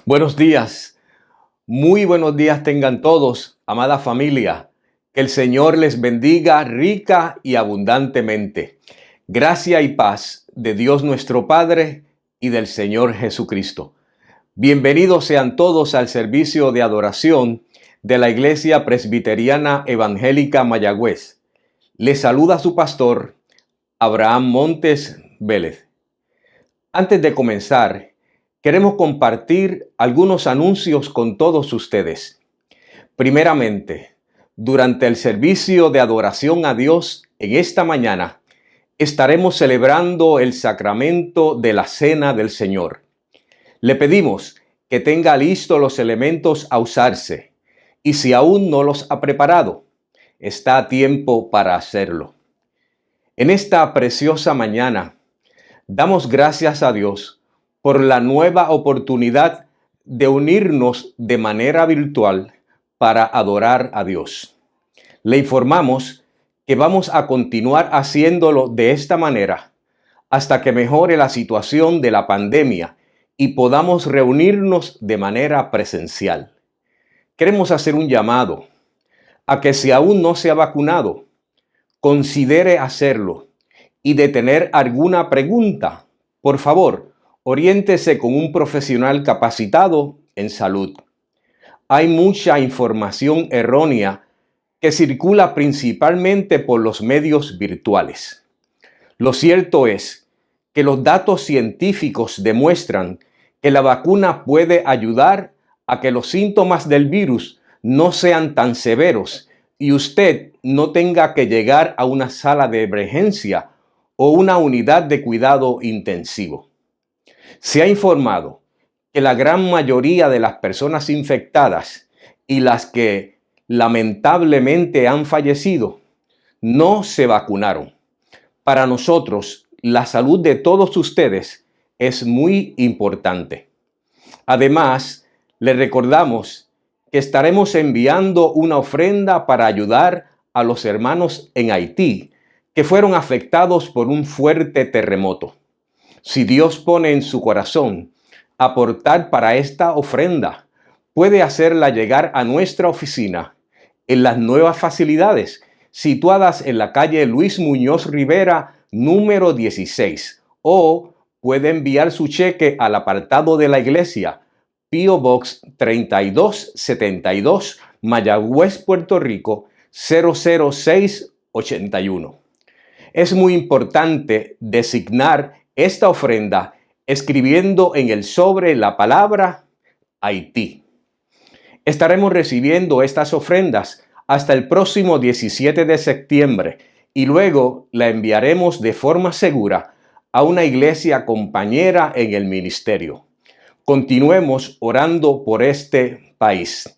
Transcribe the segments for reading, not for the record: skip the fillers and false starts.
Buenos días, muy buenos días tengan todos, amada familia. Que el Señor les bendiga rica y abundantemente. Gracia y paz de Dios nuestro Padre y del Señor Jesucristo. Bienvenidos sean todos al servicio de adoración de la Iglesia Presbiteriana Evangélica Mayagüez. Les saluda su pastor, Abraham Montes Vélez. Antes de comenzar, queremos compartir algunos anuncios con todos ustedes. Primeramente, durante el servicio de adoración a Dios en esta mañana, estaremos celebrando el sacramento de la Cena del Señor. Le pedimos que tenga listos los elementos a usarse y si aún no los ha preparado, está a tiempo para hacerlo. En esta preciosa mañana, damos gracias a Dios por la nueva oportunidad de unirnos de manera virtual para adorar a Dios. Le informamos que vamos a continuar haciéndolo de esta manera hasta que mejore la situación de la pandemia y podamos reunirnos de manera presencial. Queremos hacer un llamado a que si aún no se ha vacunado, considere hacerlo y de tener alguna pregunta, por favor, oriéntese con un profesional capacitado en salud. Hay mucha información errónea que circula principalmente por los medios virtuales. Lo cierto es que los datos científicos demuestran que la vacuna puede ayudar a que los síntomas del virus no sean tan severos y usted no tenga que llegar a una sala de emergencia o una unidad de cuidado intensivo. Se ha informado que la gran mayoría de las personas infectadas y las que lamentablemente han fallecido no se vacunaron. Para nosotros, la salud de todos ustedes es muy importante. Además, le recordamos que estaremos enviando una ofrenda para ayudar a los hermanos en Haití que fueron afectados por un fuerte terremoto. Si Dios pone en su corazón aportar para esta ofrenda, puede hacerla llegar a nuestra oficina en las nuevas facilidades situadas en la calle Luis Muñoz Rivera, número 16, o puede enviar su cheque al apartado de la iglesia, P.O. Box 3272, Mayagüez, Puerto Rico, 00681. Es muy importante designar esta ofrenda escribiendo en el sobre la palabra Haití. Estaremos recibiendo estas ofrendas hasta el próximo 17 de septiembre y luego la enviaremos de forma segura a una iglesia compañera en el ministerio. Continuemos orando por este país.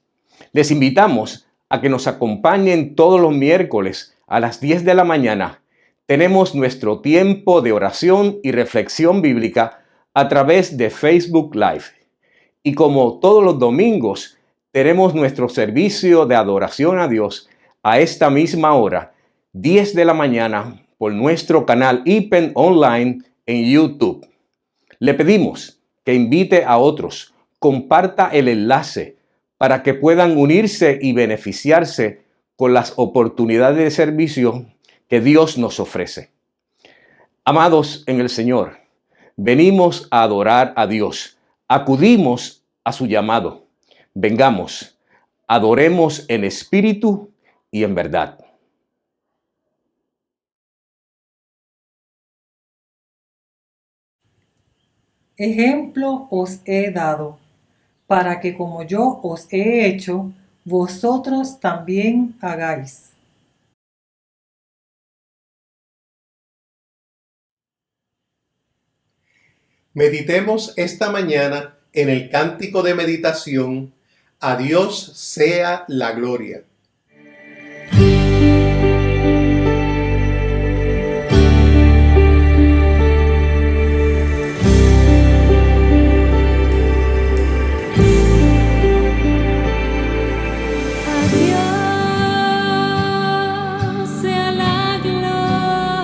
Les invitamos a que nos acompañen todos los miércoles a las 10 de la mañana. Tenemos nuestro tiempo de oración y reflexión bíblica a través de Facebook Live. Y como todos los domingos, tenemos nuestro servicio de adoración a Dios a esta misma hora, 10 de la mañana, por nuestro canal IPEN Online en YouTube. Le pedimos que invite a otros, comparta el enlace para que puedan unirse y beneficiarse con las oportunidades de servicio que Dios nos ofrece. Amados en el Señor, venimos a adorar a Dios. Acudimos a su llamado. Vengamos, adoremos en espíritu y en verdad. Ejemplo os he dado, para que como yo os he hecho, vosotros también hagáis. Meditemos esta mañana en el cántico de meditación, A Dios sea la gloria. Sea la gloria.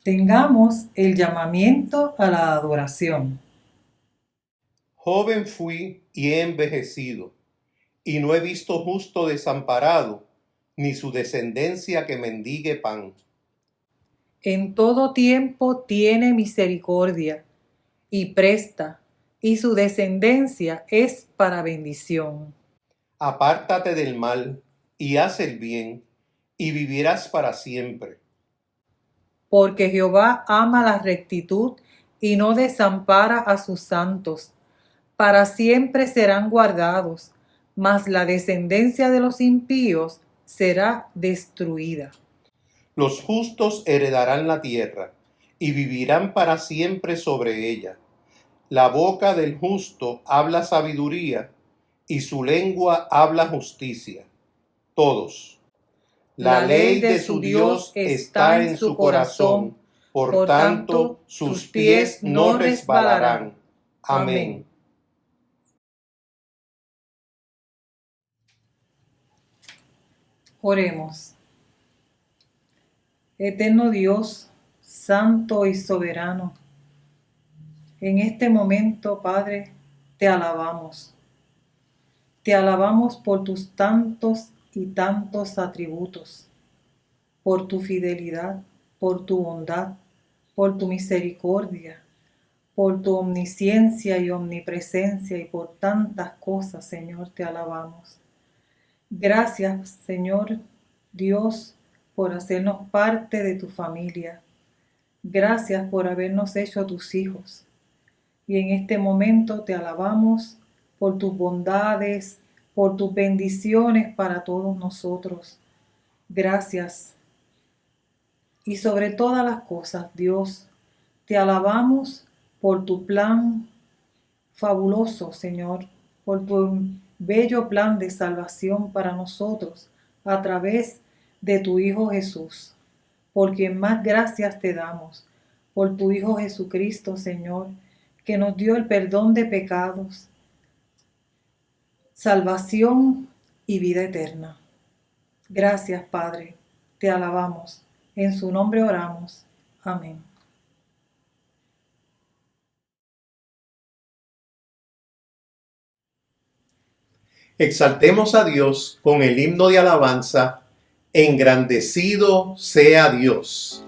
Tengamos el llamamiento a la adoración. Joven fui y he envejecido, y no he visto justo desamparado, ni su descendencia que mendigue pan. En todo tiempo tiene misericordia y presta, y su descendencia es para bendición. Apártate del mal y haz el bien, y vivirás para siempre. Porque Jehová ama la rectitud y no desampara a sus santos. Para siempre serán guardados, mas la descendencia de los impíos será destruida. Los justos heredarán la tierra, y vivirán para siempre sobre ella. La boca del justo habla sabiduría, y su lengua habla justicia. Todos. La ley de su Dios está en su corazón, por tanto, sus pies no resbalarán. Amén. Oremos. Eterno Dios, santo y soberano, en este momento, Padre, te alabamos. Te alabamos por tus tantos y tantos atributos, por tu fidelidad, por tu bondad, por tu misericordia, por tu omnisciencia y omnipresencia y por tantas cosas, Señor, te alabamos. Gracias, Señor Dios, por hacernos parte de tu familia. Gracias por habernos hecho tus hijos. Y en este momento te alabamos por tus bondades, por tus bendiciones para todos nosotros. Gracias. Y sobre todas las cosas, Dios, te alabamos por tu plan fabuloso, Señor, por tu bello plan de salvación para nosotros a través de tu Hijo Jesús. Por quien más gracias te damos, por tu Hijo Jesucristo, Señor, que nos dio el perdón de pecados, salvación y vida eterna. Gracias, Padre, te alabamos. En su nombre oramos. Amén. Exaltemos a Dios con el himno de alabanza, engrandecido sea Dios.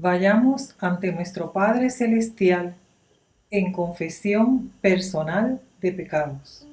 Vayamos ante nuestro Padre Celestial en confesión personal de pecados.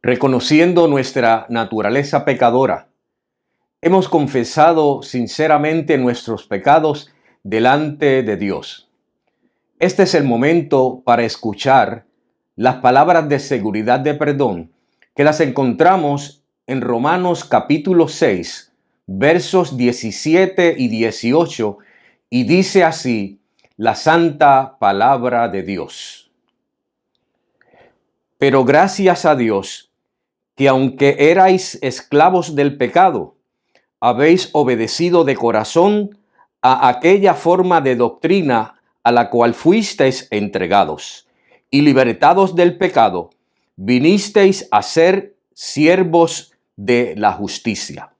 Reconociendo nuestra naturaleza pecadora, hemos confesado sinceramente nuestros pecados delante de Dios. Este es el momento para escuchar las palabras de seguridad de perdón que las encontramos en Romanos capítulo 6, versos 17 y 18, y dice así la santa palabra de Dios. Pero gracias a Dios, que aunque erais esclavos del pecado, habéis obedecido de corazón a aquella forma de doctrina a la cual fuisteis entregados, y libertados del pecado, vinisteis a ser siervos de la justicia.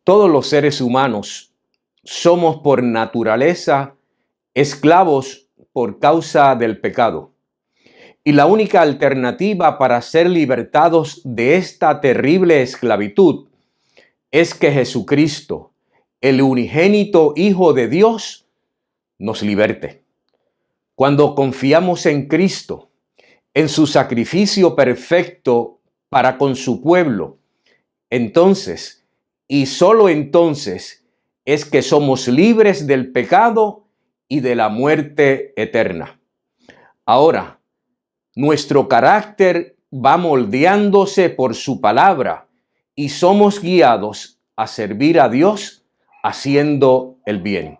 Todos los seres humanos somos por naturaleza esclavos por causa del pecado. Y la única alternativa para ser libertados de esta terrible esclavitud es que Jesucristo, el unigénito Hijo de Dios, nos liberte. Cuando confiamos en Cristo, en su sacrificio perfecto para con su pueblo, entonces, y solo entonces, es que somos libres del pecado y de la muerte eterna. Ahora, nuestro carácter va moldeándose por su palabra y somos guiados a servir a Dios haciendo el bien.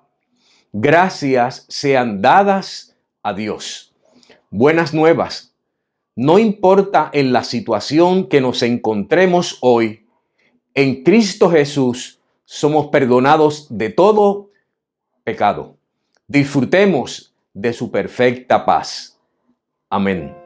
Gracias sean dadas a Dios. Buenas nuevas. No importa en la situación que nos encontremos hoy, en Cristo Jesús somos perdonados de todo pecado. Disfrutemos de su perfecta paz. Amén.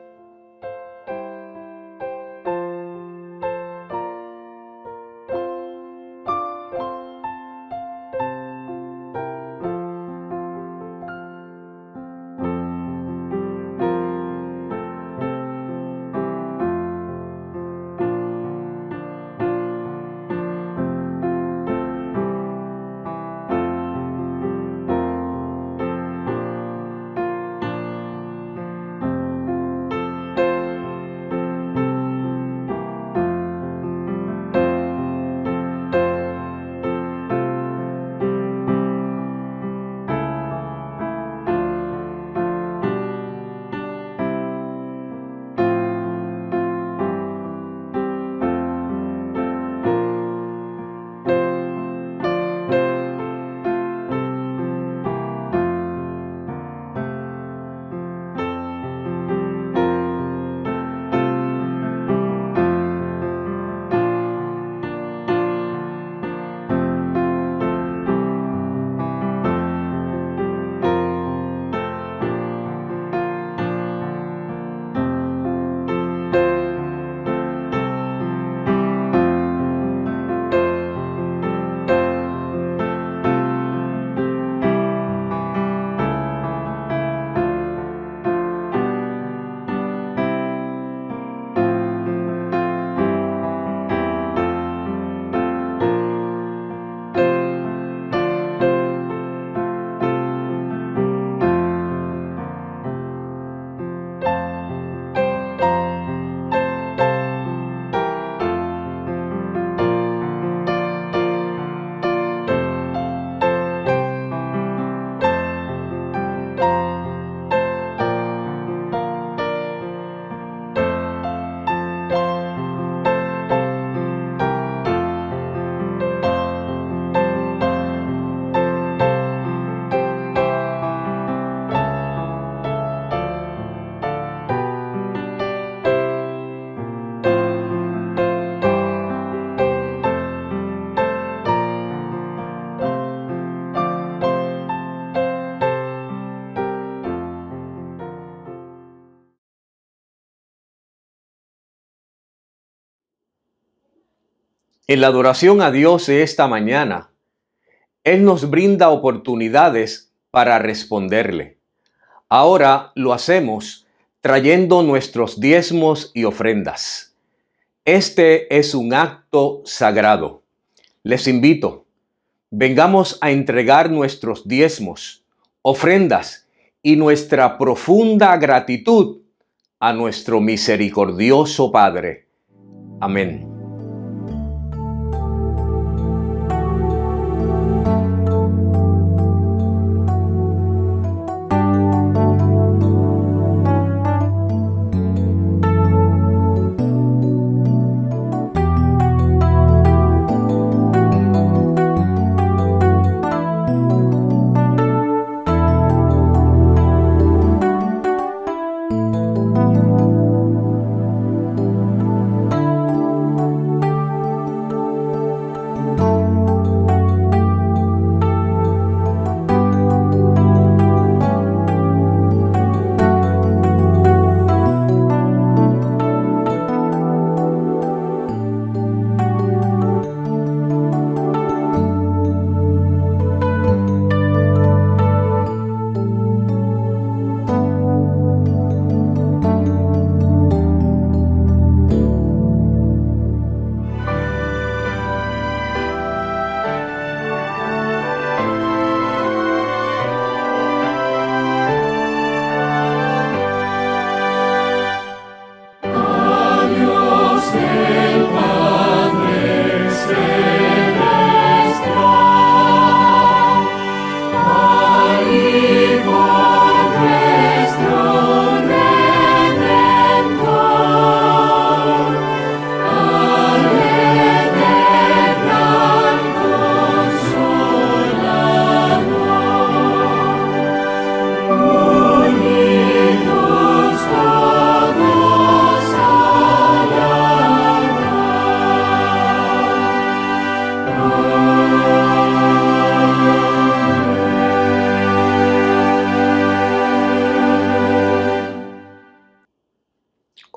En la adoración a Dios de esta mañana, Él nos brinda oportunidades para responderle. Ahora lo hacemos trayendo nuestros diezmos y ofrendas. Este es un acto sagrado. Les invito, vengamos a entregar nuestros diezmos, ofrendas y nuestra profunda gratitud a nuestro misericordioso Padre. Amén.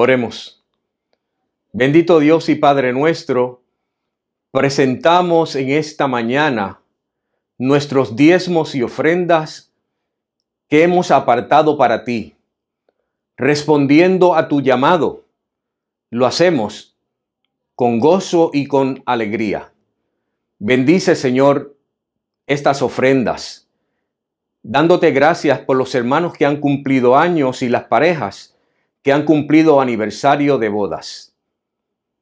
Oremos. Bendito Dios y Padre nuestro, presentamos en esta mañana nuestros diezmos y ofrendas que hemos apartado para ti. Respondiendo a tu llamado, lo hacemos con gozo y con alegría. Bendice, Señor, estas ofrendas, dándote gracias por los hermanos que han cumplido años y las parejas que han cumplido aniversario de bodas.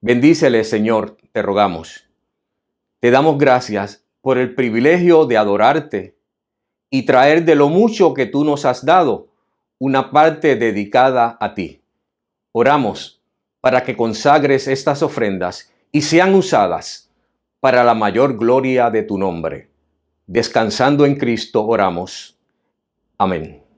Bendícele, Señor, te rogamos. Te damos gracias por el privilegio de adorarte y traer de lo mucho que tú nos has dado una parte dedicada a ti. Oramos para que consagres estas ofrendas y sean usadas para la mayor gloria de tu nombre. Descansando en Cristo oramos. Amén.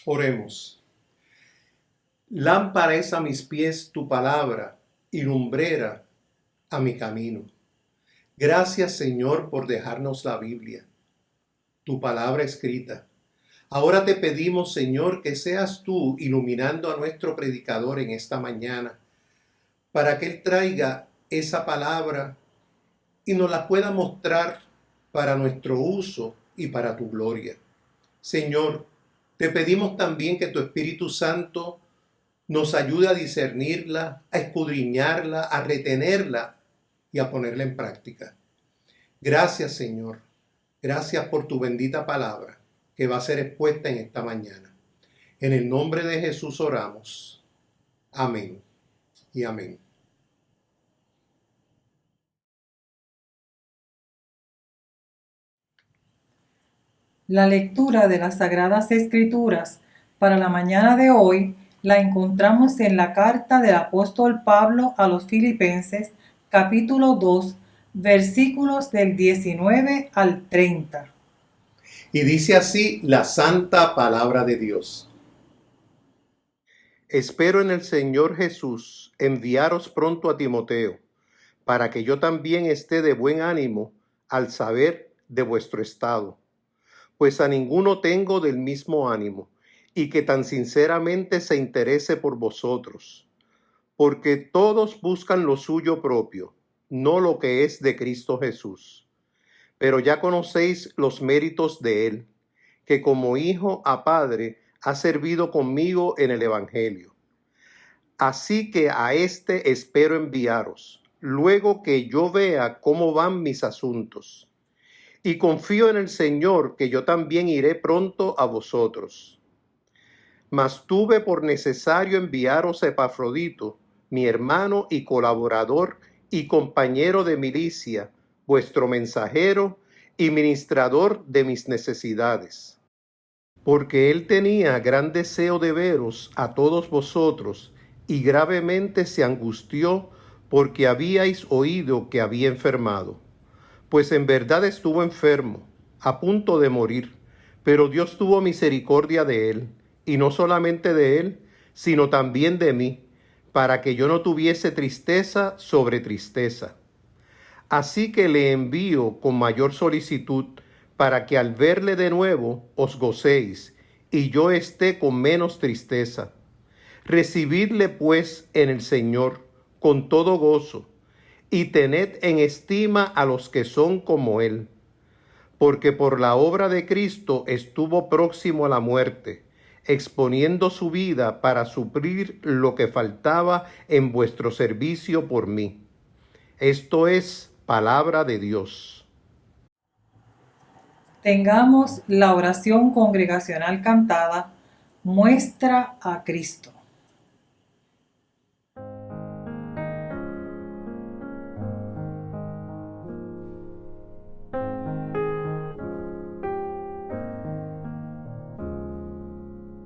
Oremos. Lámpara es a mis pies tu palabra y lumbrera a mi camino. Gracias, Señor, por dejarnos la Biblia, tu palabra escrita. Ahora te pedimos, Señor, que seas tú iluminando a nuestro predicador en esta mañana, para que él traiga esa palabra y nos la pueda mostrar para nuestro uso y para tu gloria. Señor, te pedimos también que tu Espíritu Santo nos ayude a discernirla, a escudriñarla, a retenerla y a ponerla en práctica. Gracias, Señor. Gracias por tu bendita palabra que va a ser expuesta en esta mañana. En el nombre de Jesús oramos. Amén y amén. La lectura de las Sagradas Escrituras para la mañana de hoy la encontramos en la carta del apóstol Pablo a los Filipenses, capítulo 2, versículos del 19 al 30. Y dice así la santa palabra de Dios. Espero en el Señor Jesús enviaros pronto a Timoteo, para que yo también esté de buen ánimo al saber de vuestro estado. Pues a ninguno tengo del mismo ánimo, y que tan sinceramente se interese por vosotros, porque todos buscan lo suyo propio, no lo que es de Cristo Jesús. Pero ya conocéis los méritos de él, que como hijo a padre ha servido conmigo en el Evangelio. Así que a éste espero enviaros, luego que yo vea cómo van mis asuntos. Y confío en el Señor que yo también iré pronto a vosotros. Mas tuve por necesario enviaros a Epafrodito, mi hermano y colaborador y compañero de milicia, vuestro mensajero y ministrador de mis necesidades. Porque él tenía gran deseo de veros a todos vosotros, y gravemente se angustió porque habíais oído que había enfermado. Pues en verdad estuvo enfermo, a punto de morir, pero Dios tuvo misericordia de él, y no solamente de él, sino también de mí, para que yo no tuviese tristeza sobre tristeza. Así que le envío con mayor solicitud, para que al verle de nuevo os gocéis, y yo esté con menos tristeza. Recibidle pues en el Señor con todo gozo, y tened en estima a los que son como él, porque por la obra de Cristo estuvo próximo a la muerte, exponiendo su vida para suplir lo que faltaba en vuestro servicio por mí. Esto es palabra de Dios. Tengamos la oración congregacional cantada, Muestra a Cristo.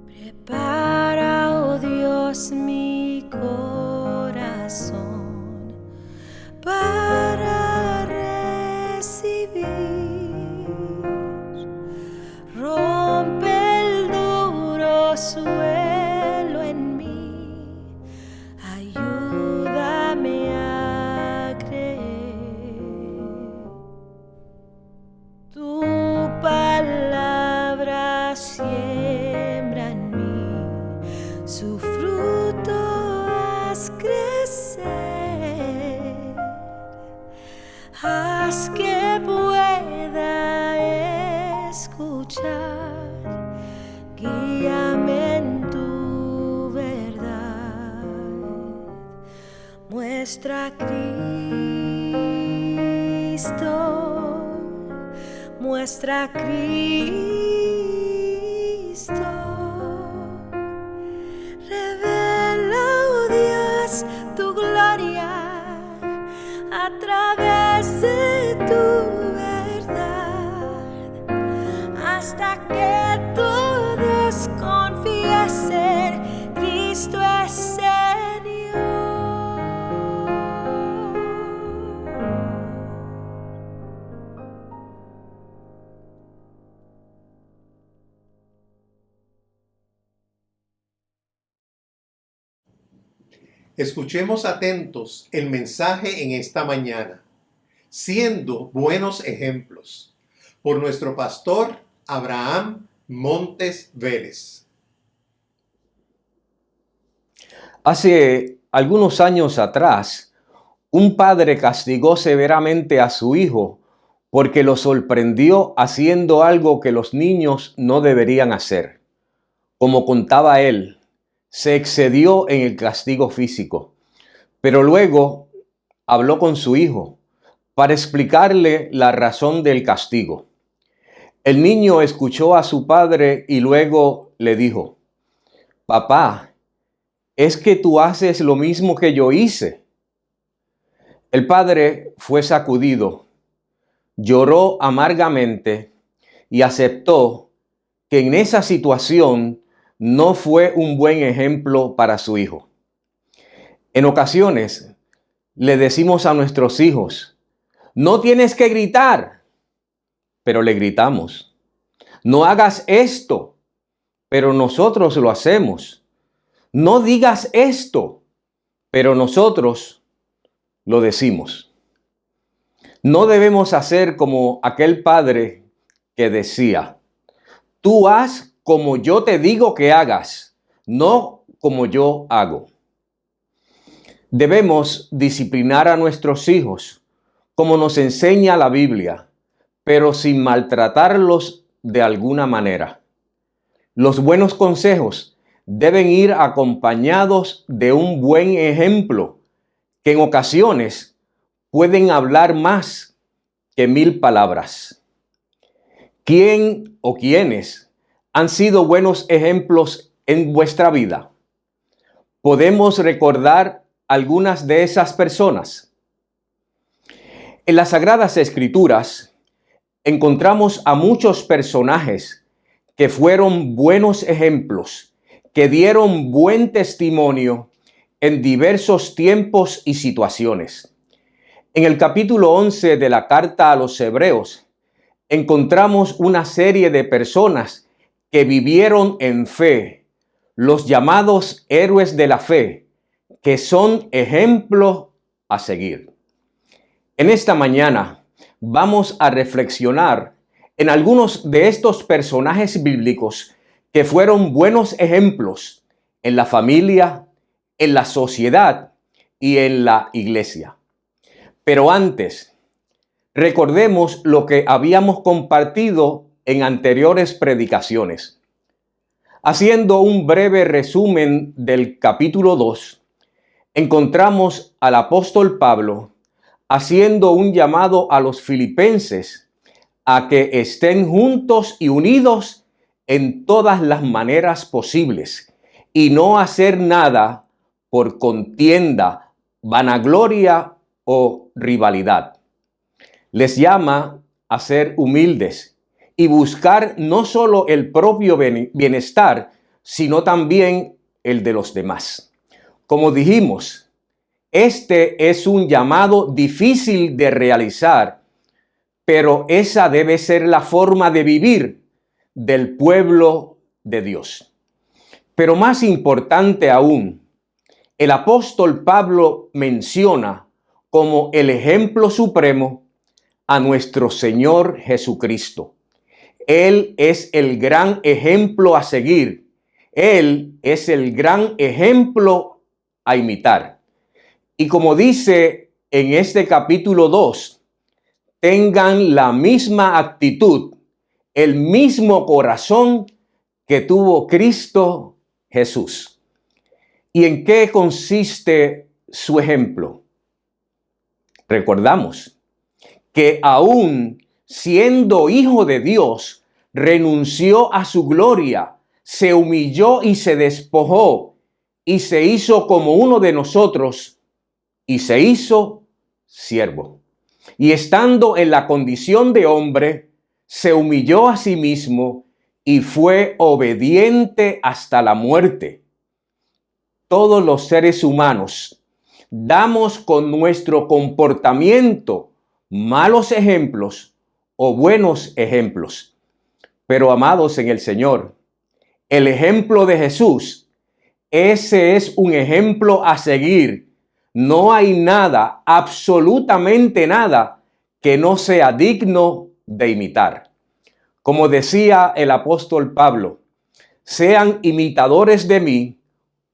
Prepara, oh Dios, mi corazón para recibir. Rompe el duro suelo en mí, ayúdame a creer. Tu palabra siembra en mí, su fruto haz crecer, haz que pueda escuchar, guíame en tu verdad, muestra a Cristo, muestra a Cristo. Revela, oh Dios, tu gloria a través de tu verdad, hasta que todos confiesen Cristo es Escuchemos atentos el mensaje en esta mañana, siendo buenos ejemplos, por nuestro pastor Abraham Montes Vélez. Hace algunos años atrás, un padre castigó severamente a su hijo porque lo sorprendió haciendo algo que los niños no deberían hacer. Como contaba él, se excedió en el castigo físico, pero luego habló con su hijo para explicarle la razón del castigo. El niño escuchó a su padre y luego le dijo: «Papá, es que tú haces lo mismo que yo hice». El padre fue sacudido, lloró amargamente y aceptó que en esa situación no fue un buen ejemplo para su hijo. En ocasiones le decimos a nuestros hijos: «No tienes que gritar», pero le gritamos. «No hagas esto», pero nosotros lo hacemos. «No digas esto», pero nosotros lo decimos. No debemos hacer como aquel padre que decía: «Tú haz como yo te digo que hagas, no como yo hago». Debemos disciplinar a nuestros hijos como nos enseña la Biblia, pero sin maltratarlos de alguna manera. Los buenos consejos deben ir acompañados de un buen ejemplo, que en ocasiones pueden hablar más que 1000 palabras. ¿Quién o quiénes han sido buenos ejemplos en vuestra vida? ¿Podemos recordar algunas de esas personas? En las Sagradas Escrituras encontramos a muchos personajes que fueron buenos ejemplos, que dieron buen testimonio en diversos tiempos y situaciones. En el capítulo 11 de la carta a los Hebreos encontramos una serie de personas que vivieron en fe, los llamados héroes de la fe, que son ejemplos a seguir. En esta mañana vamos a reflexionar en algunos de estos personajes bíblicos que fueron buenos ejemplos en la familia, en la sociedad y en la iglesia. Pero antes, recordemos lo que habíamos compartido en anteriores predicaciones. Haciendo un breve resumen del capítulo 2, encontramos al apóstol Pablo haciendo un llamado a los filipenses a que estén juntos y unidos en todas las maneras posibles y no hacer nada por contienda, vanagloria o rivalidad. Les llama a ser humildes y buscar no solo el propio bienestar, sino también el de los demás. Como dijimos, este es un llamado difícil de realizar, pero esa debe ser la forma de vivir del pueblo de Dios. Pero más importante aún, el apóstol Pablo menciona como el ejemplo supremo a nuestro Señor Jesucristo. Él es el gran ejemplo a seguir. Él es el gran ejemplo a imitar. Y como dice en este capítulo 2, tengan la misma actitud, el mismo corazón que tuvo Cristo Jesús. ¿Y en qué consiste su ejemplo? Recordamos que aún siendo hijo de Dios, renunció a su gloria, se humilló y se despojó y se hizo como uno de nosotros y se hizo siervo. Y estando en la condición de hombre, se humilló a sí mismo y fue obediente hasta la muerte. Todos los seres humanos damos con nuestro comportamiento malos ejemplos o buenos ejemplos. Pero amados en el Señor, el ejemplo de Jesús Ese es un ejemplo a seguir. No hay nada, absolutamente nada, que no sea digno de imitar. Como decía el apóstol Pablo, sean imitadores de mí,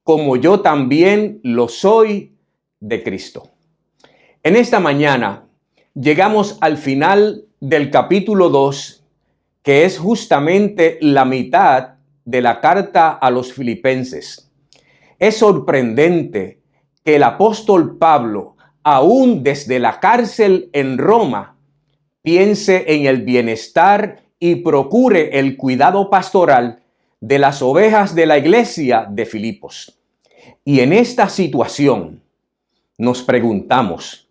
como yo también lo soy de Cristo. En esta mañana llegamos al final del capítulo 2, que es justamente la mitad de la carta a los Filipenses. Es sorprendente que el apóstol Pablo, aún desde la cárcel en Roma, piense en el bienestar y procure el cuidado pastoral de las ovejas de la iglesia de Filipos. Y en esta situación nos preguntamos,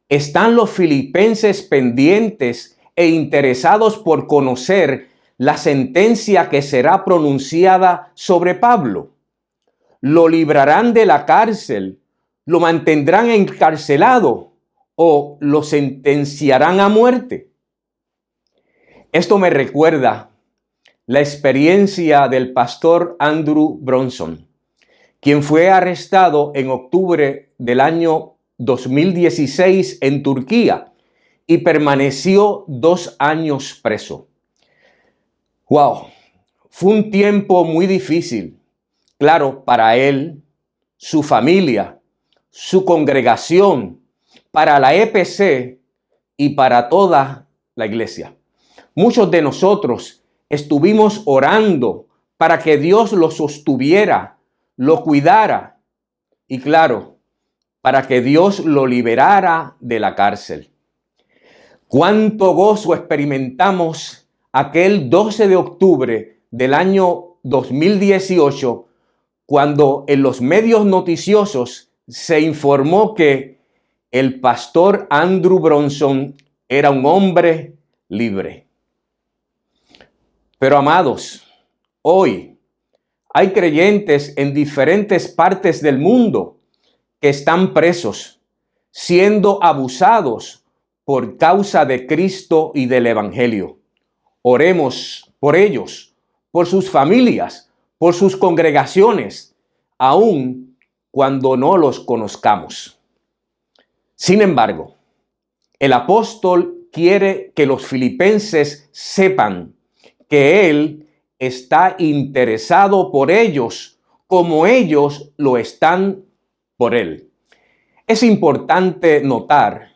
¿están los filipenses pendientes e interesados por conocer la sentencia que será pronunciada sobre Pablo? ¿Lo librarán de la cárcel? ¿Lo mantendrán encarcelado? ¿O lo sentenciarán a muerte? Esto me recuerda la experiencia del pastor Andrew Bronson, quien fue arrestado en octubre del año 2016 en Turquía y permaneció 2 años preso. ¡Wow! Fue un tiempo muy difícil, claro, para él, su familia, su congregación, para la EPC y para toda la iglesia. Muchos de nosotros estuvimos orando para que Dios lo sostuviera, lo cuidara y, claro, para que Dios lo liberara de la cárcel. Cuánto gozo experimentamos aquel 12 de octubre del año 2018, cuando en los medios noticiosos se informó que el pastor Andrew Bronson era un hombre libre. Pero amados, hoy hay creyentes en diferentes partes del mundo que están presos, siendo abusados por causa de Cristo y del Evangelio. Oremos por ellos, por sus familias, por sus congregaciones, aun cuando no los conozcamos. Sin embargo, el apóstol quiere que los filipenses sepan que él está interesado por ellos como ellos lo están por él. Es importante notar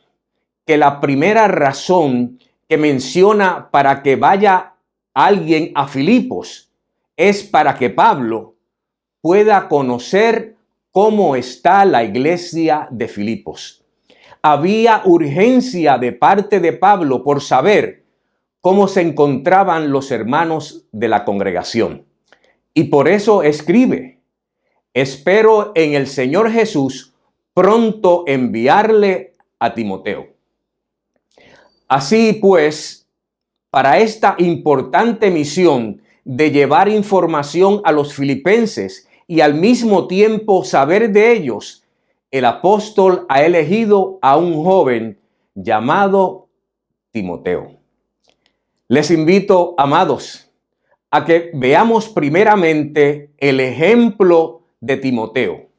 que la primera razón que menciona para que vaya alguien a Filipos es para que Pablo pueda conocer cómo está la iglesia de Filipos. Había urgencia de parte de Pablo por saber cómo se encontraban los hermanos de la congregación. Y por eso escribe, espero en el Señor Jesús pronto enviarle a Timoteo. Así pues, para esta importante misión de llevar información a los filipenses y al mismo tiempo saber de ellos, el apóstol ha elegido a un joven llamado Timoteo. Les invito, amados, a que veamos primeramente el ejemplo de Timoteo.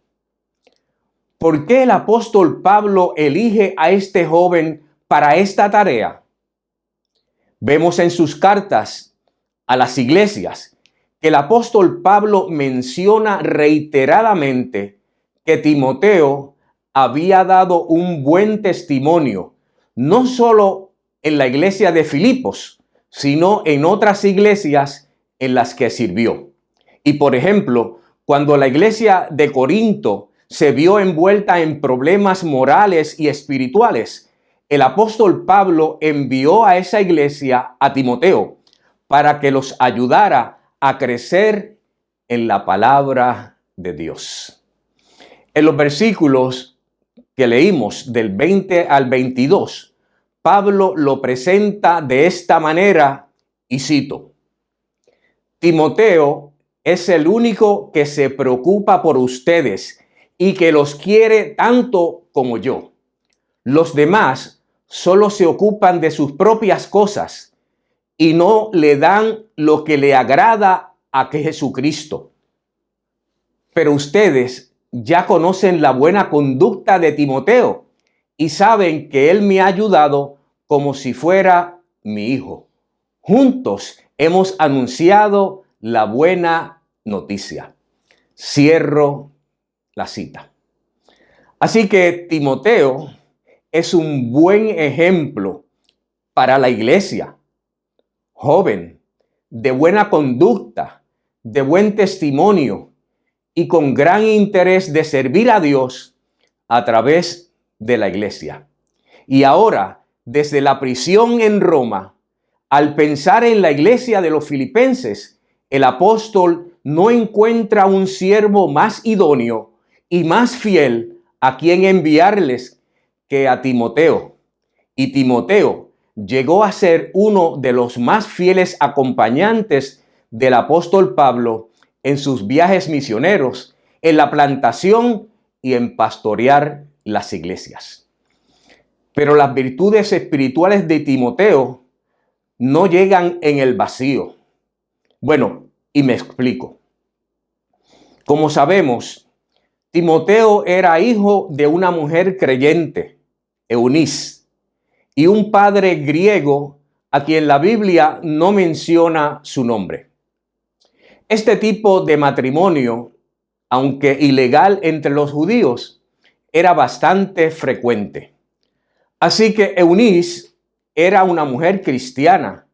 ¿Por qué el apóstol Pablo elige a este joven para esta tarea? Vemos en sus cartas a las iglesias que el apóstol Pablo menciona reiteradamente que Timoteo había dado un buen testimonio, no solo en la iglesia de Filipos, sino en otras iglesias en las que sirvió. Y por ejemplo, cuando la iglesia de Corinto se vio envuelta en problemas morales y espirituales, el apóstol Pablo envió a esa iglesia a Timoteo para que los ayudara a crecer en la palabra de Dios. En los versículos que leímos del 20 al 22, Pablo lo presenta de esta manera y cito: Timoteo es el único que se preocupa por ustedes y que los quiere tanto como yo. Los demás solo se ocupan de sus propias cosas y no le dan lo que le agrada a Jesucristo. Pero ustedes ya conocen la buena conducta de Timoteo y saben que él me ha ayudado como si fuera mi hijo. Juntos hemos anunciado la buena noticia. Cierro la cita. Así que Timoteo es un buen ejemplo para la iglesia. Joven, de buena conducta, de buen testimonio y con gran interés de servir a Dios a través de la iglesia. Y ahora, desde la prisión en Roma, al pensar en la iglesia de los filipenses, el apóstol no encuentra un siervo más idóneo y más fiel a quien enviarles que a Timoteo. Y Timoteo llegó a ser uno de los más fieles acompañantes del apóstol Pablo en sus viajes misioneros, en la plantación y en pastorear las iglesias. Pero las virtudes espirituales de Timoteo no llegan en el vacío. Bueno, y me explico. Como sabemos, Timoteo era hijo de una mujer creyente, Eunice, y un padre griego a quien la Biblia no menciona su nombre. Este tipo de matrimonio, aunque ilegal entre los judíos, era bastante frecuente. Así que Eunice era una mujer cristiana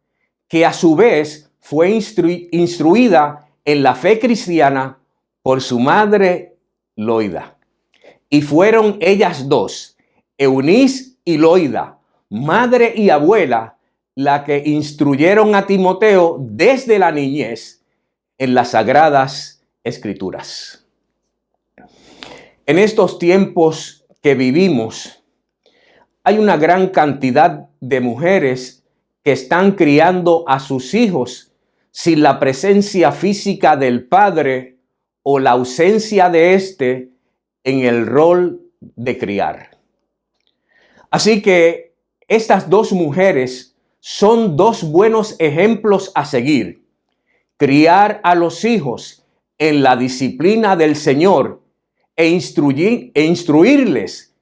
que a su vez fue instruida en la fe cristiana por su madre Loida. Y fueron ellas dos, Eunice y Loida, madre y abuela, la que instruyeron a Timoteo desde la niñez en las Sagradas Escrituras. En estos tiempos que vivimos, hay una gran cantidad de mujeres que están criando a sus hijos sin la presencia física del padre o la ausencia de éste en el rol de criar. Así que estas dos mujeres son dos buenos ejemplos a seguir. Criar a los hijos en la disciplina del Señor e instruirles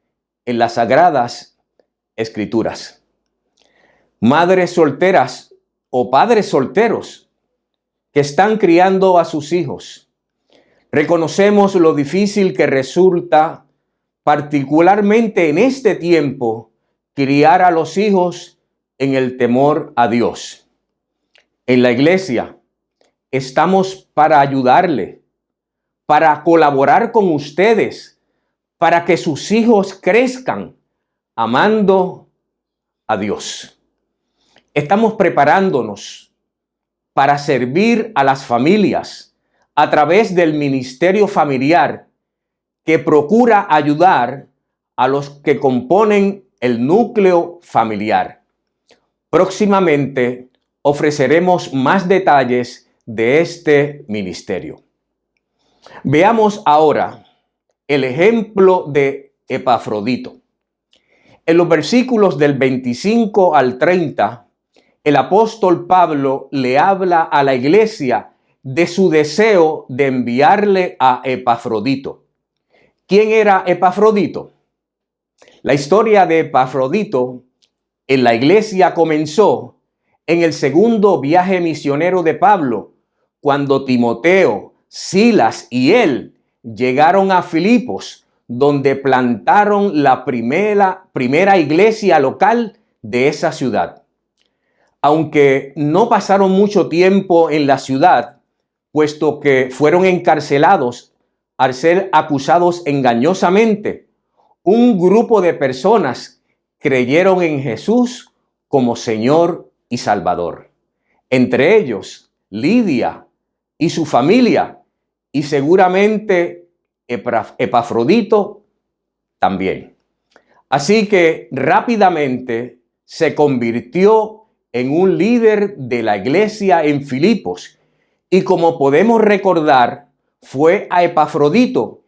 en las Sagradas Escrituras. Madres solteras o padres solteros que están criando a sus hijos, reconocemos lo difícil que resulta, particularmente en este tiempo, criar a los hijos en el temor a Dios. En la iglesia estamos para ayudarle, para colaborar con ustedes, para que sus hijos crezcan amando a Dios. Estamos preparándonos para servir a las familias a través del ministerio familiar que procura ayudar a los que componen el núcleo familiar. Próximamente ofreceremos más detalles de este ministerio. Veamos ahora el ejemplo de Epafrodito. En los versículos del 25 al 30, el apóstol Pablo le habla a la iglesia de su deseo de enviarle a Epafrodito. ¿Quién era Epafrodito? La historia de Epafrodito en la iglesia comenzó en el segundo viaje misionero de Pablo, cuando Timoteo, Silas y él llegaron a Filipos, donde plantaron la primera iglesia local de esa ciudad. Aunque no pasaron mucho tiempo en la ciudad, puesto que fueron encarcelados al ser acusados engañosamente, un grupo de personas creyeron en Jesús como Señor y Salvador. Entre ellos, Lidia y su familia, y seguramente Epafrodito también. Así que rápidamente se convirtió en un líder de la iglesia en Filipos, y como podemos recordar, fue a Epafrodito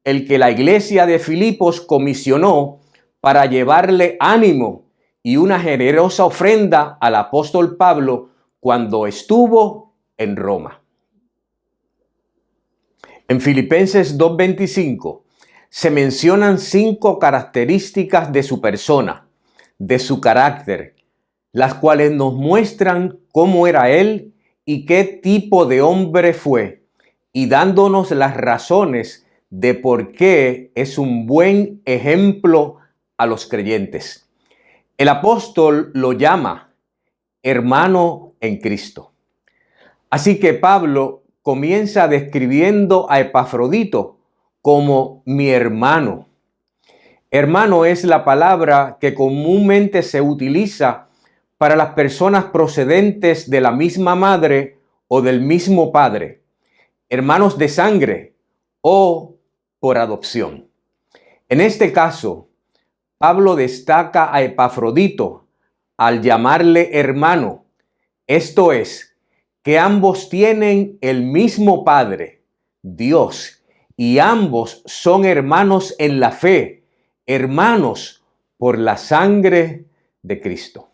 el que la iglesia de Filipos comisionó para llevarle ánimo y una generosa ofrenda al apóstol Pablo cuando estuvo en Roma. En Filipenses 2:25 se mencionan 5 características de su persona, de su carácter, las cuales nos muestran cómo era él y qué tipo de hombre fue, y dándonos las razones de por qué es un buen ejemplo a los creyentes. El apóstol lo llama hermano en Cristo. Así que Pablo comienza describiendo a Epafrodito como mi hermano. Hermano es la palabra que comúnmente se utiliza para las personas procedentes de la misma madre o del mismo padre, hermanos de sangre o por adopción. En este caso, Pablo destaca a Epafrodito al llamarle hermano, esto es, que ambos tienen el mismo Padre, Dios, y ambos son hermanos en la fe, hermanos por la sangre de Cristo.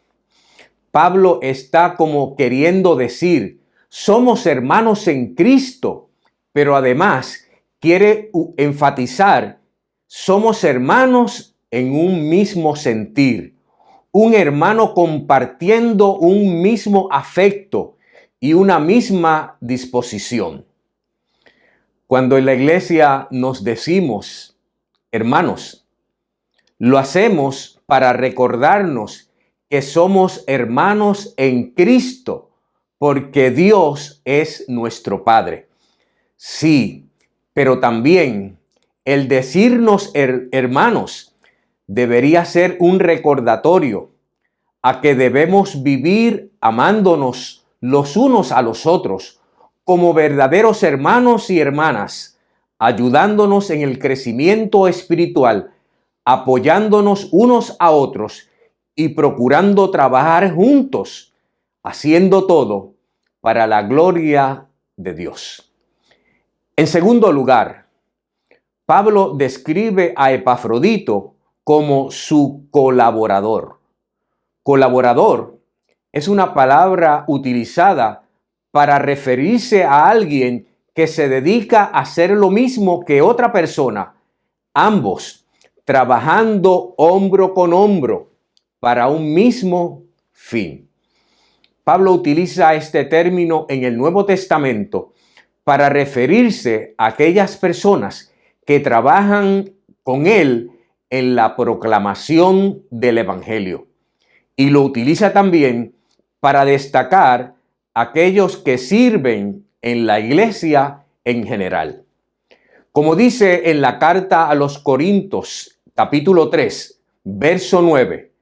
Pablo está como queriendo decir, somos hermanos en Cristo, pero además quiere enfatizar, somos hermanos en un mismo sentir, un hermano compartiendo un mismo afecto y una misma disposición. Cuando en la iglesia nos decimos hermanos, lo hacemos para recordarnos que somos hermanos en Cristo, porque Dios es nuestro Padre. Sí, pero también el decirnos hermanos debería ser un recordatorio a que debemos vivir amándonos los unos a los otros como verdaderos hermanos y hermanas, ayudándonos en el crecimiento espiritual, apoyándonos unos a otros y procurando trabajar juntos, haciendo todo para la gloria de Dios. En segundo lugar, Pablo describe a Epafrodito como su colaborador. Colaborador es una palabra utilizada para referirse a alguien que se dedica a hacer lo mismo que otra persona, ambos trabajando hombro con hombro para un mismo fin. Pablo utiliza este término en el Nuevo Testamento para referirse a aquellas personas que trabajan con él en la proclamación del Evangelio. Y lo utiliza también para destacar a aquellos que sirven en la iglesia en general. Como dice en la carta a los Corintios, capítulo 3, verso 9,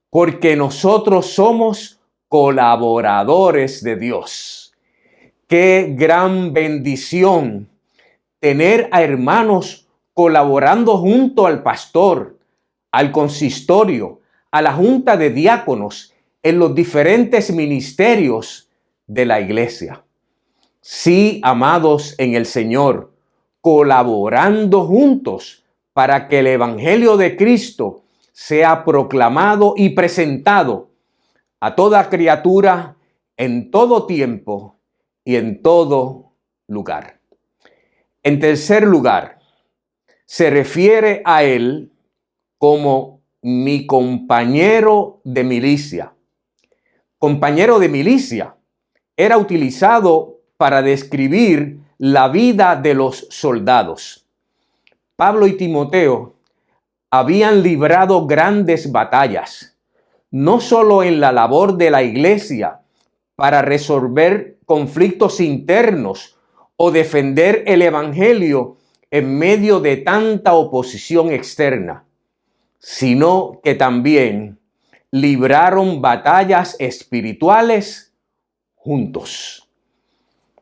porque nosotros somos colaboradores de Dios. Qué gran bendición tener a hermanos colaborando junto al pastor, al consistorio, a la junta de diáconos en los diferentes ministerios de la iglesia. Sí, amados en el Señor, colaborando juntos para que el Evangelio de Cristo sea proclamado y presentado a toda criatura en todo tiempo y en todo lugar. En tercer lugar, se refiere a él como mi compañero de milicia. Compañero de milicia era utilizado para describir la vida de los soldados. Pablo y Timoteo habían librado grandes batallas, no solo en la labor de la iglesia para resolver conflictos internos o defender el evangelio en medio de tanta oposición externa, sino que también libraron batallas espirituales juntos.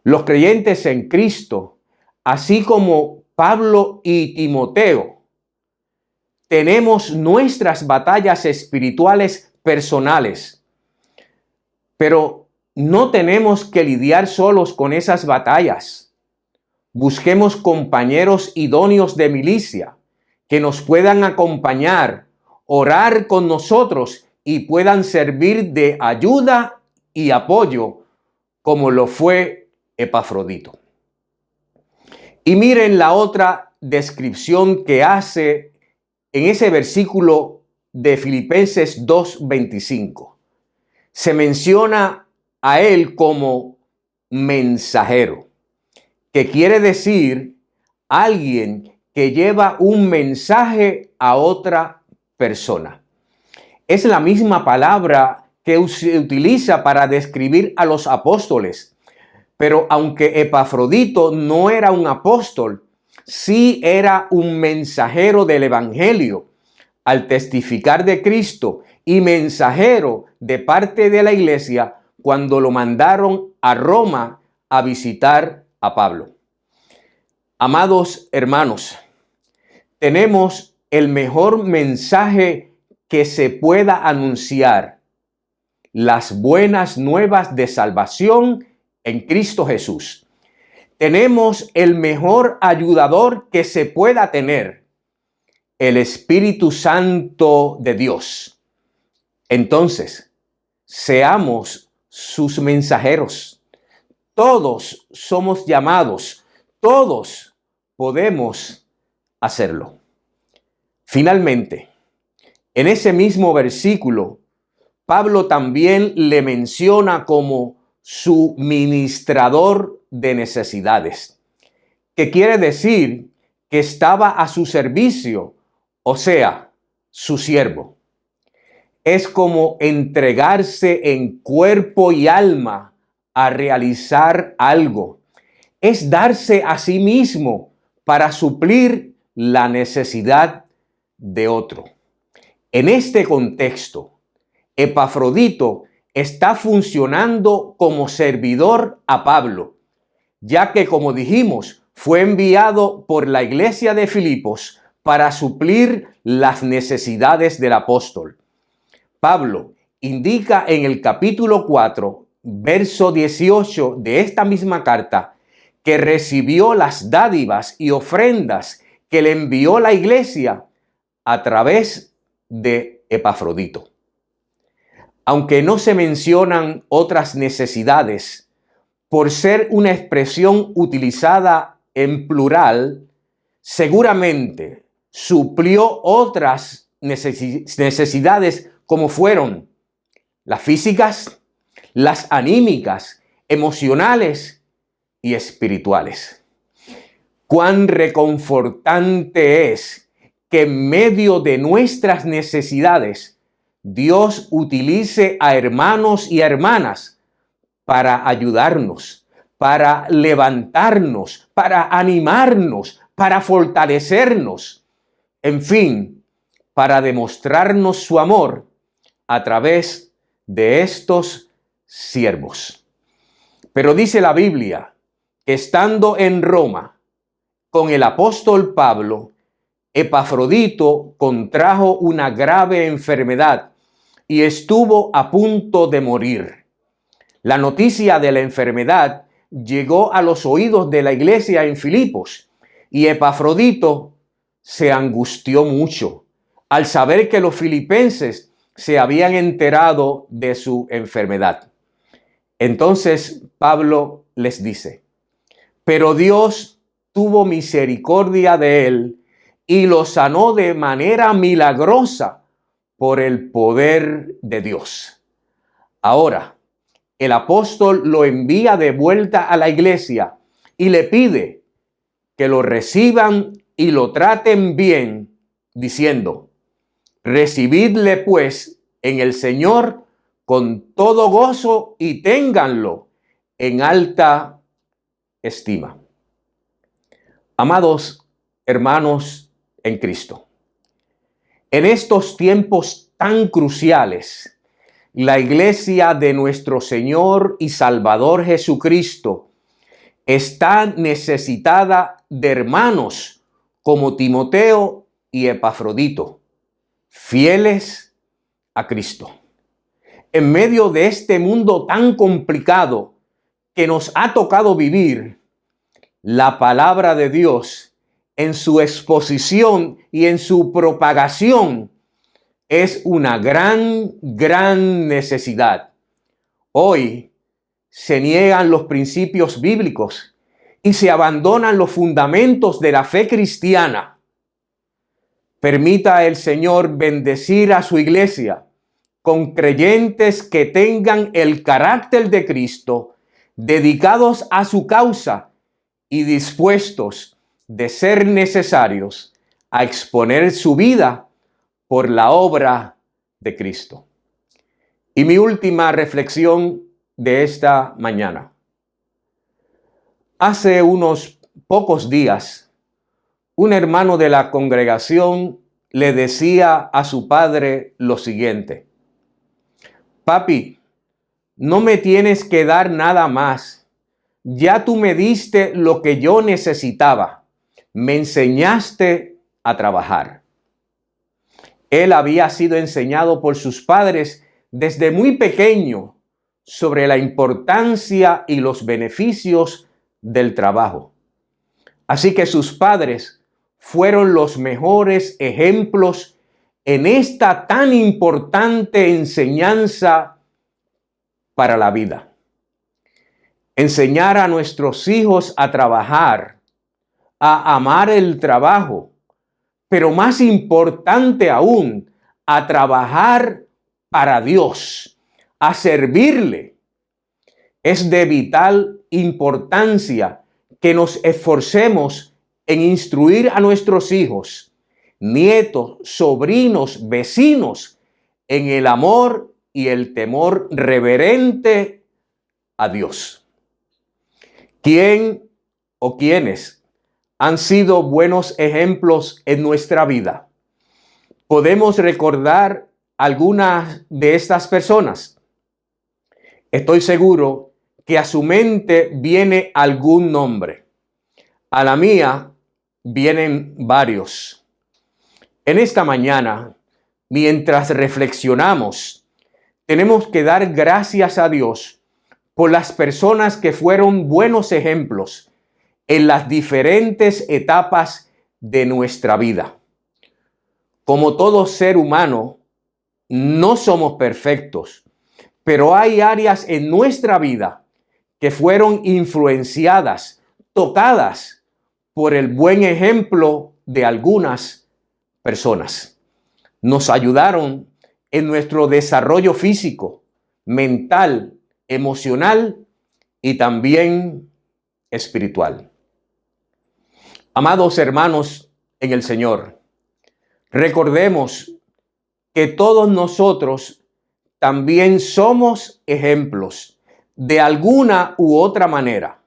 Los creyentes en Cristo, así como Pablo y Timoteo, tenemos nuestras batallas espirituales personales, pero no tenemos que lidiar solos con esas batallas. Busquemos compañeros idóneos de milicia que nos puedan acompañar, orar con nosotros y puedan servir de ayuda y apoyo, como lo fue Epafrodito. Y miren la otra descripción que hace en ese versículo de Filipenses 2:25. Se menciona a él como mensajero, que quiere decir alguien que lleva un mensaje a otra persona. Es la misma palabra que se utiliza para describir a los apóstoles. Pero aunque Epafrodito no era un apóstol, sí era un mensajero del evangelio al testificar de Cristo y mensajero de parte de la iglesia cuando lo mandaron a Roma a visitar a Pablo. Amados hermanos, tenemos el mejor mensaje que se pueda anunciar: las buenas nuevas de salvación en Cristo Jesús. Tenemos el mejor ayudador que se pueda tener: el Espíritu Santo de Dios. Entonces, seamos sus mensajeros. Todos somos llamados, todos podemos hacerlo. Finalmente, en ese mismo versículo, Pablo también le menciona como su ministrador de necesidades, que quiere decir que estaba a su servicio, o sea, su siervo. Es como entregarse en cuerpo y alma a realizar algo. Es darse a sí mismo para suplir la necesidad de otro. En este contexto, Epafrodito está funcionando como servidor a Pablo, ya que, como dijimos, fue enviado por la iglesia de Filipos para suplir las necesidades del apóstol. Pablo indica en el capítulo 4, verso 18 de esta misma carta, que recibió las dádivas y ofrendas que le envió la iglesia a través de Epafrodito. Aunque no se mencionan otras necesidades, por ser una expresión utilizada en plural, seguramente suplió otras necesidades como fueron las físicas, las anímicas, emocionales y espirituales. Cuán reconfortante es que en medio de nuestras necesidades Dios utilice a hermanos y hermanas para ayudarnos, para levantarnos, para animarnos, para fortalecernos, en fin, para demostrarnos su amor a través de estos siervos. Pero dice la Biblia que estando en Roma con el apóstol Pablo, Epafrodito contrajo una grave enfermedad y estuvo a punto de morir. La noticia de la enfermedad llegó a los oídos de la iglesia en Filipos y Epafrodito se angustió mucho al saber que los filipenses se habían enterado de su enfermedad. Entonces Pablo les dice: pero Dios tuvo misericordia de él y lo sanó de manera milagrosa por el poder de Dios. Ahora, el apóstol lo envía de vuelta a la iglesia y le pide que lo reciban y lo traten bien, diciendo: recibidle pues en el Señor con todo gozo y ténganlo en alta estima. Amados hermanos en Cristo, en estos tiempos tan cruciales, la iglesia de nuestro Señor y Salvador Jesucristo está necesitada de hermanos como Timoteo y Epafrodito, fieles a Cristo. En medio de este mundo tan complicado que nos ha tocado vivir, la palabra de Dios en su exposición y en su propagación es una gran necesidad. Hoy se niegan los principios bíblicos y se abandonan los fundamentos de la fe cristiana, permita el Señor bendecir a su iglesia con creyentes que tengan el carácter de Cristo, dedicados a su causa y dispuestos, de ser necesarios, a exponer su vida por la obra de Cristo. Y mi última reflexión de esta mañana. Hace unos pocos días, un hermano de la congregación le decía a su padre lo siguiente: papi, no me tienes que dar nada más. Ya tú me diste lo que yo necesitaba. Me enseñaste a trabajar. Él había sido enseñado por sus padres desde muy pequeño sobre la importancia y los beneficios del trabajo. Así que sus padres fueron los mejores ejemplos en esta tan importante enseñanza para la vida. Enseñar a nuestros hijos a trabajar, a amar el trabajo, pero más importante aún, a trabajar para Dios, a servirle. Es de vital importancia que nos esforcemos en instruir a nuestros hijos, nietos, sobrinos, vecinos, en el amor y el temor reverente a Dios. ¿Quién o quiénes han sido buenos ejemplos en nuestra vida? ¿Podemos recordar algunas de estas personas? Estoy seguro que a su mente viene algún nombre. A la mía vienen varios. En esta mañana, mientras reflexionamos, tenemos que dar gracias a Dios por las personas que fueron buenos ejemplos en las diferentes etapas de nuestra vida. Como todo ser humano, no somos perfectos, pero hay áreas en nuestra vida que fueron influenciadas, tocadas por el buen ejemplo de algunas personas. Nos ayudaron en nuestro desarrollo físico, mental, emocional y también espiritual. Amados hermanos en el Señor, recordemos que todos nosotros también somos ejemplos de alguna u otra manera,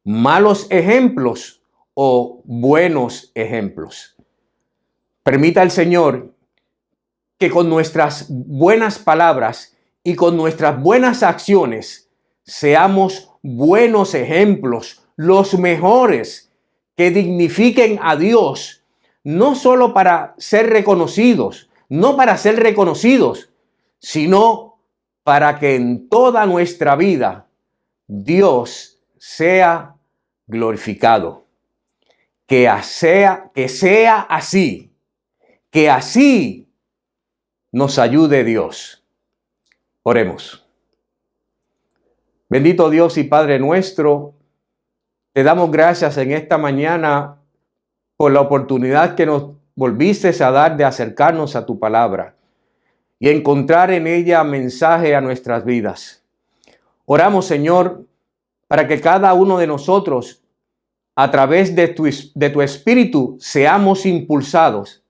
malos ejemplos o buenos ejemplos. Permita al Señor que con nuestras buenas palabras y con nuestras buenas acciones seamos buenos ejemplos, los mejores, que dignifiquen a Dios, no solo para ser reconocidos, sino para que en toda nuestra vida Dios sea glorificado. Que sea así, que así nos ayude Dios. Oremos. Bendito Dios y Padre nuestro, te damos gracias en esta mañana por la oportunidad que nos volviste a dar de acercarnos a tu palabra y encontrar en ella mensaje a nuestras vidas. Oramos, Señor, para que cada uno de nosotros, a través de tu Espíritu, seamos impulsados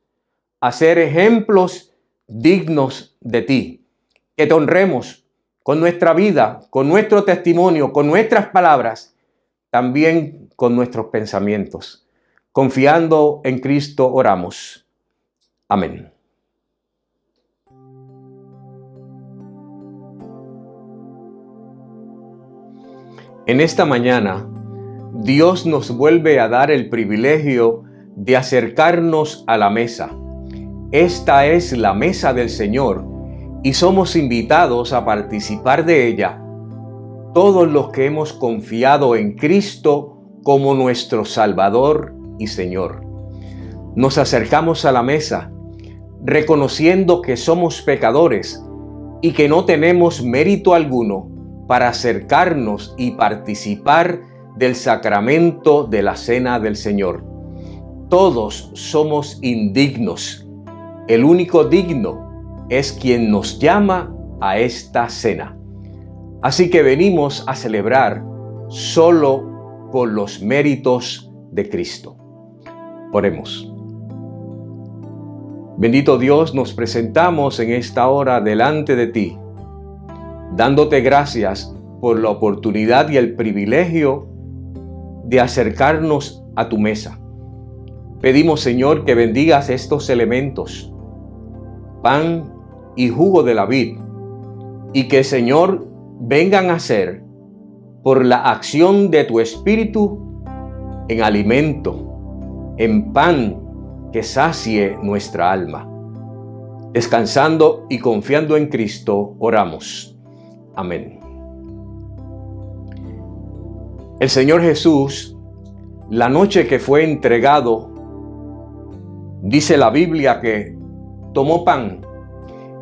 a ser ejemplos dignos de ti. Que te honremos con nuestra vida, con nuestro testimonio, con nuestras palabras, también con nuestros pensamientos. Confiando en Cristo oramos. Amén. En esta mañana, Dios nos vuelve a dar el privilegio de acercarnos a la mesa. Esta es la mesa del Señor y somos invitados a participar de ella todos los que hemos confiado en Cristo como nuestro Salvador y Señor. Nos acercamos a la mesa reconociendo que somos pecadores y que no tenemos mérito alguno para acercarnos y participar del sacramento de la cena del Señor. Todos somos indignos. El único digno es quien nos llama a esta cena. Así que venimos a celebrar solo por los méritos de Cristo. Oremos. Bendito Dios, nos presentamos en esta hora delante de ti, dándote gracias por la oportunidad y el privilegio de acercarnos a tu mesa. Pedimos, Señor, que bendigas estos elementos, pan y jugo de la vid, y que, Señor, vengan a ser, por la acción de tu Espíritu, en alimento, en pan que sacie nuestra alma. Descansando y confiando en Cristo, oramos. Amén. El Señor Jesús, la noche que fue entregado, dice la Biblia que tomó pan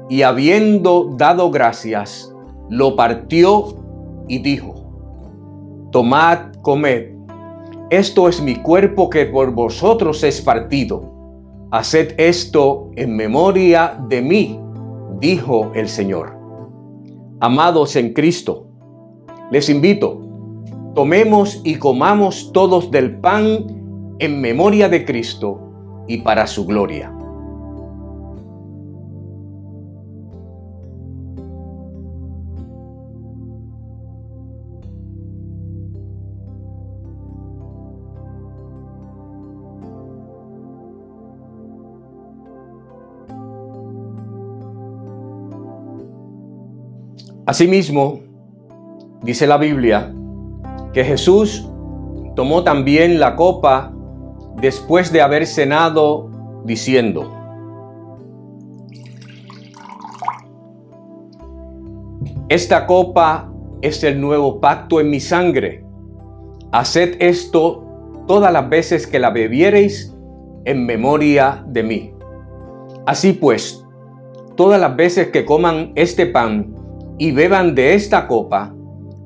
y habiendo dado gracias, lo partió y dijo: tomad, comed, esto es mi cuerpo que por vosotros es partido. Haced esto en memoria de mí, dijo el Señor. Amados en Cristo, les invito, tomemos y comamos todos del pan en memoria de Cristo y para su gloria. Asimismo, dice la Biblia que Jesús tomó también la copa después de haber cenado, diciendo: esta copa es el nuevo pacto en mi sangre. Haced esto todas las veces que la bebiereis en memoria de mí. Así pues, todas las veces que coman este pan y beban de esta copa,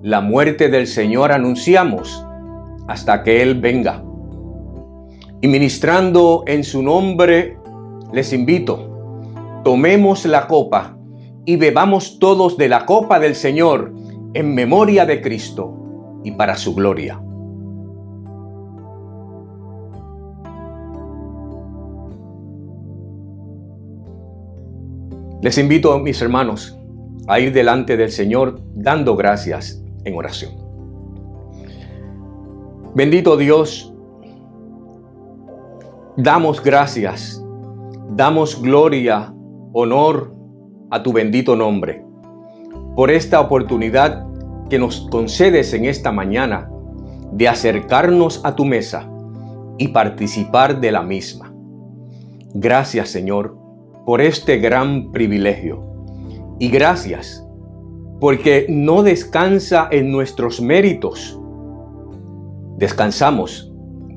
la muerte del Señor anunciamos hasta que Él venga. Y ministrando en su nombre, les invito, tomemos la copa y bebamos todos de la copa del Señor en memoria de Cristo y para su gloria. Les invito, mis hermanos, a ir delante del Señor dando gracias en oración. Bendito Dios, damos gracias, damos gloria, honor a tu bendito nombre, por esta oportunidad que nos concedes en esta mañana de acercarnos a tu mesa y participar de la misma. Gracias, Señor, por este gran privilegio. Y gracias, porque no descansa en nuestros méritos. Descansamos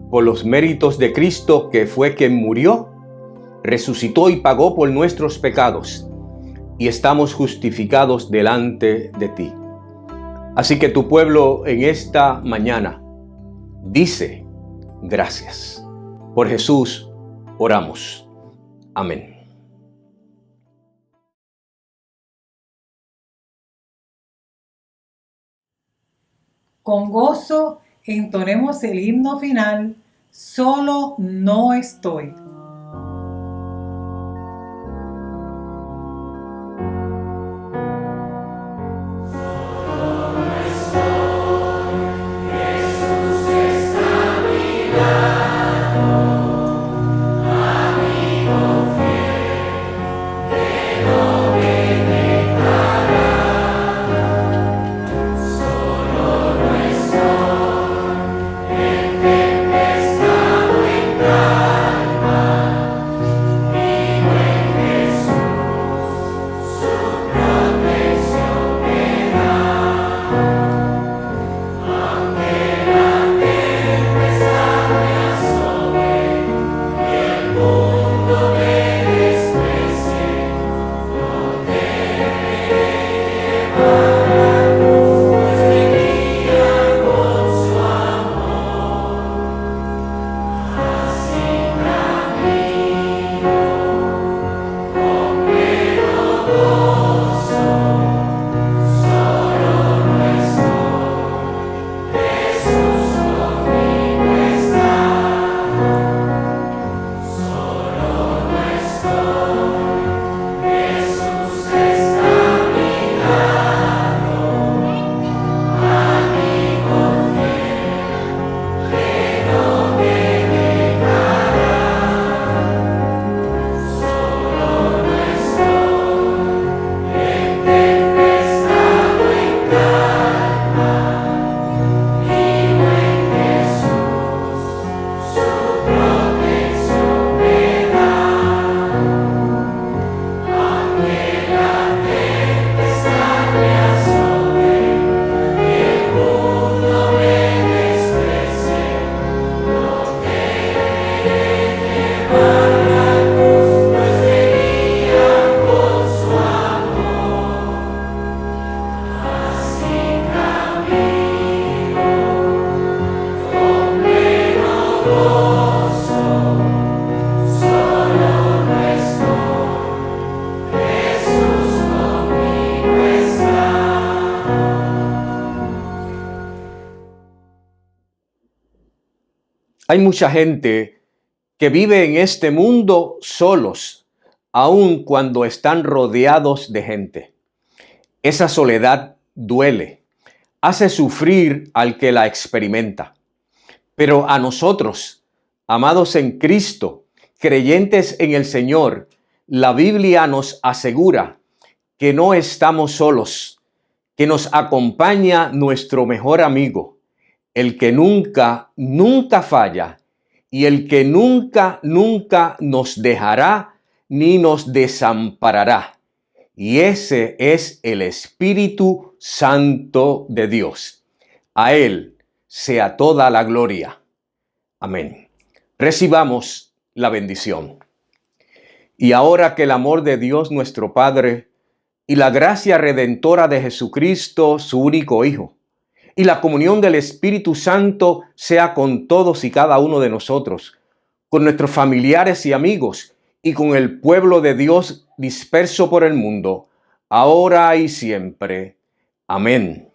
por los méritos de Cristo, que fue quien murió, resucitó y pagó por nuestros pecados, y estamos justificados delante de ti. Así que tu pueblo en esta mañana dice gracias. Por Jesús oramos. Amén. Con gozo entonemos el himno final, Solo no estoy. Alma Hay mucha gente que vive en este mundo solos, aun cuando están rodeados de gente. Esa soledad duele, hace sufrir al que la experimenta. Pero a nosotros, amados en Cristo, creyentes en el Señor, la Biblia nos asegura que no estamos solos, que nos acompaña nuestro mejor amigo, el que nunca, nunca falla y el que nunca, nunca nos dejará ni nos desamparará. Y ese es el Espíritu Santo de Dios. A Él sea toda la gloria. Amén. Recibamos la bendición. Y ahora que el amor de Dios nuestro Padre y la gracia redentora de Jesucristo, su único Hijo, y la comunión del Espíritu Santo sea con todos y cada uno de nosotros, con nuestros familiares y amigos, y con el pueblo de Dios disperso por el mundo, ahora y siempre. Amén.